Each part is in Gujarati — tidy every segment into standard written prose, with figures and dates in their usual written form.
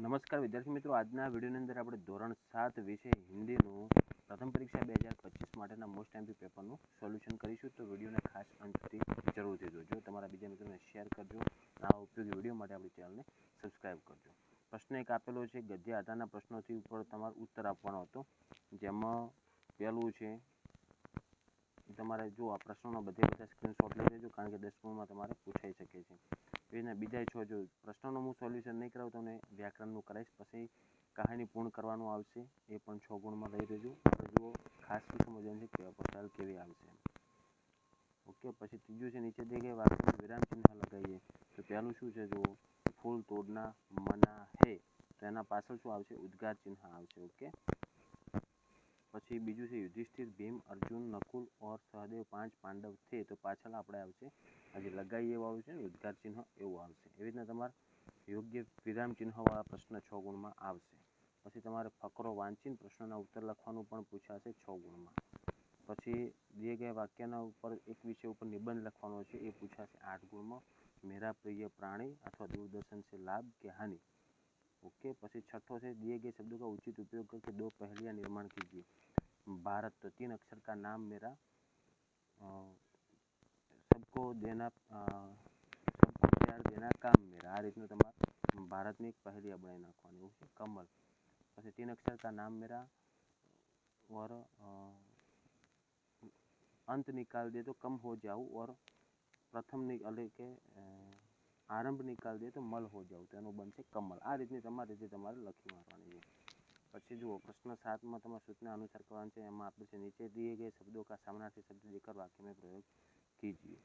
નમસ્કાર વિદ્યાર્થી મિત્રો, આજના વિડીયોની અંદર આપણે ધોરણ 7 વિષય હિન્દીનું પ્રથમ પરીક્ષા 2025 માટેના મોસ્ટ એમપી પેપરનું સોલ્યુશન કરીશું. તો વિડીયોને ખાસ અંતથી જરૂરથી જોજો. તમારા બીજા મિત્રોને શેર કરજો. આવા ઉપયોગી વિડીયો માટે આપણી ચેનલને સબસ્ક્રાઈબ કરજો. પ્રશ્ન એક આપેલો છે, ગદ્ય આધારના પ્રશ્નોથી ઉપર તમારે ઉત્તર આપવાનો હતો. જેમાં પહેલું છે, તમારે જો આ પ્રશ્નોના બધા સ્ક્રીનશોટ લઈ લેજો, કારણ કે 10મુમાં તમારે પૂછાઈ શકે છે. એના બીજા છો જો પ્રશ્નોનું હું સોલ્યુશન નહીં કરાવું તમને વ્યાકરણનું કરાવીશ, પછી કહાની પૂર્ણ કરવાનું આવશે, એ પણ 6 ગુણમાં લઈ લેજો. જુઓ ખાસ શું સમજવાનું છે કે પસાલ કેવી આવશે. ઓકે, પછી ત્રીજું છે, નીચે દે ગયે વાક્યમાં વિરામ ચિહ્ન લગાવીએ. તો પહેલું શું છે, જુઓ ફૂલ તોડના મના હે, તો એના પાછળ શું આવશે, ઉદ્ગાર ચિહ્ન આવશે. ઓકે, પછી બીજું છે, યુધિષ્ઠિર, ભીમ, અર્જુન, નકુલ और सहदेव 5 પાંડવ थे, તો પાછળ આપણે આવશે આજે લગાવીએ એવું આવશે ને, ઉદ્ગાર ચિહ્ન એવું આવશે. એવી રીતના તમારે યોગ્ય વિરામ ચિહ્નવાળા પ્રશ્ન 6 ગુણમાં આવશે. પછી તમારે ફકરો વાંચીને પ્રશ્નોના ઉત્તર લખવાનું પણ પૂછાશે 6 ગુણમાં. પછી દિए गए વાક્યના ઉપર એક વિષય ઉપર નિબંધ લખવાનો છે, એ પૂછાશે 8 ગુણમાં. मेरा प्रिय प्राणी अथवा दूरदर्शन से लाभ के हानि. ओके, પછી छठो છે, दिए गए शब्दों का उचित उपयोग करके 2 पहेलियां निर्माण कीजिए. भारत, तो 3 अक्षर का नाम मेरा, सबको प्यार देना काम मेरा. આ રીતનું તમારે ભારતની એક પહેલિયા બનાવી નાખવાની. ઓકે, કમલ, પછી 3 अक्षर का नाम मेरा और अंत निकाल दे तो कम हो जाऊँ, और प्रथम એટલે કે આરંભ નિકાલ દે તો મલ હો જાવ, તો એનું બનશે કમલ. આ રીતની તમારી રીતે તમારે લખી મારવાની છે. પછી જુઓ પ્રશ્ન 7માં તમારે સૂચના અનુસાર કરવાનું છે. એમાં આપણે છે, નીચે दिए गए शब्दों का समानार्थी शब्द लेकर वाक्य में प्रयोग कीजिए.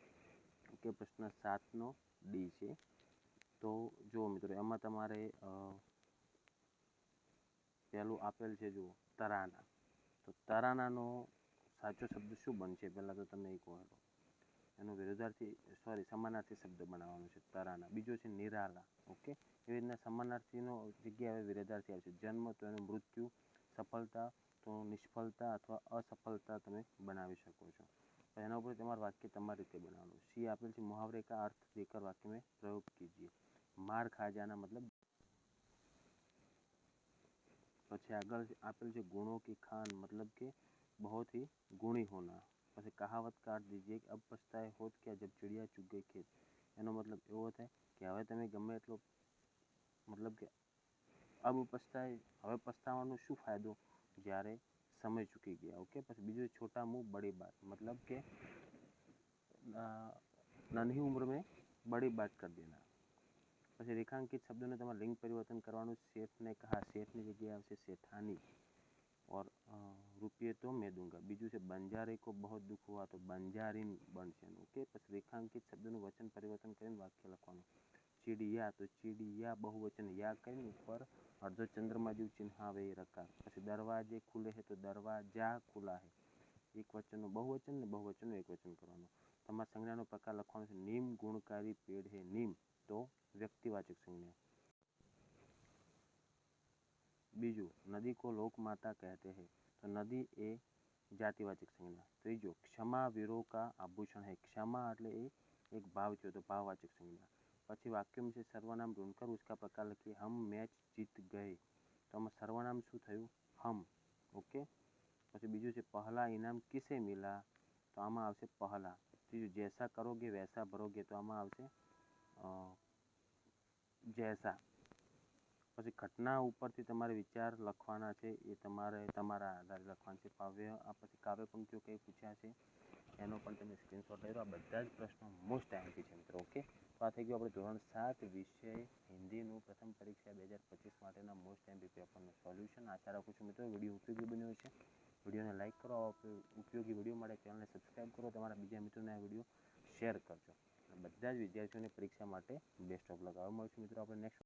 ઓકે, પ્રશ્ન 7નો ડી છે. તો જુઓ મિત્રો, એમાં તમારે પહેલું આપેલ છે, જુઓ તરાના. તો તરાનાનો સાચો શબ્દ શું બનશે, પહેલાં તો તમને એક વાર એનો સમાનાર્થી શબ્દ બનાવવાનો છે, તરાના. બીજો છે નિરાલા. ઓકે, એવી રીતના સમાનાર્થીનો જગ્યાએ વિરોધાર્થી આવશે. જન્મ તો એનું મૃત્યુ, સફળતા તો નિષ્ફળતા અથવા અસફળતા તમે બનાવી શકો છો. એના ઉપર તમારું વાક્ય તમારી રીતે બનાવવાનું. સી આપેલ છે, मुहावरे का अर्थ देकर वाक्य में प्रयोग कीजिए. मार खा जाना मतलब. પછી આગળ આપેલ છે, गुणों की खान मतलब કે बहुत ही गुणी होना. પછી कहावत का अर्थ दीजिए कि अब पछताए होत क्या जब चिड़िया चुग गई खेत. એનો મતલબ એવો થાય કે હવે તમે ગમે એટલો મતલબ કે અબ પછતાય, હવે પછતાવાનો શું ફાયદો જ્યારે સમય ચૂકી ગયા. ઓકે, પછી બીજું છોટા મુંહ બડી બાત, મતલબ કે નાની ઉંમર में बड़ी बात कर देना. પછી રેખાંકિત શબ્દોને તમારે લિંગ પરિવર્તન કરવાનું. શેઠને કહા, શેઠની જગ્યાએ આવશે શેઠાની, और રૂપિયે તો મેં દૂંગા. બીજું છે, બંજારે કો બહુ દુઃખ હુઆ, તો બંજારીન બનશે. ઓકે, પછી રેખાંકિત શબ્દોનું વચન પરિવર્તન કરીને વાક્ય લખવાનું. ચીડિયા, તો ચીડિયા બહુવચન યા કરીને ઉપર અડધો ચંદ્રમાં જેવું ચિહ્ન આવે એ રકાર. પછી દરવાજે ખુલે હે, તો દરવાજા ખુલા હે. એક વચનનું બહુવચન ને બહુવચનનું એક વચન કરવાનું. તમારા સંજ્ઞાનો પ્રકાર લખવાનો છે. નીમ ગુણકારી પેડ હે. નીમ તો વ્યક્તિવાચક સંજ્ઞા. બીજું, નદી કો લોક માતા કહેતે હે, તો નદી એ જાતિવાચક સંજ્ઞા. ત્રીજો, ક્ષમા વીરો કા આભૂષણ હે. ક્ષમા એટલે એ એક ભાવ છે, તો ભાવવાચક સંજ્ઞા. પછી વાક્ય છે, સર્વનામ ઢૂંઢકર उसका प्रकार લખીએ. હમ મેચ જીત ગયે, તો આમાં સર્વનામ શું થયું, હમ. ઓકે, પછી બીજું છે, પહેલા ઇનામ કિસે મિલા, તો આમાં આવશે પહેલા. ત્રીજું, જૈસા કરોગે વૈસા ભરોગે, તો આમાં આવશે જૈસા. પછી ઘટના ઉપરથી તમારે વિચાર લખવાના છે, એ તમારે તમારા આધારે લખવાના છે. પછી કાવ્ય પંક્તિઓ કંઈ પૂછ્યા છે એનો પણ તમે સ્ક્રીનશોટ લઈ લો. આ બધા જ પ્રશ્નો મોસ્ટ આઈએમપી છે મિત્રો. ઓકે, તો આ થઈ ગયું આપણે ધોરણ 7 વિષય હિન્દીનું પ્રથમ પરીક્ષા 2025 માટેના મોસ્ટ આઈએમપી પેપરનું સોલ્યુશન. આશા રાખું છું મિત્રો વિડીયો ઉપયોગી બન્યો છે. વિડીયોને લાઇક કરો. ઉપયોગી વિડીયો માટે ચેનલને સબસ્ક્રાઈબ કરો. તમારા બીજા મિત્રોને આ વિડીયો શેર કરજો. બધા જ વિદ્યાર્થીઓને પરીક્ષા માટે બેસ્ટ ઓફ લક. હવે મળશું મિત્રો આપણે નેક્સ્ટ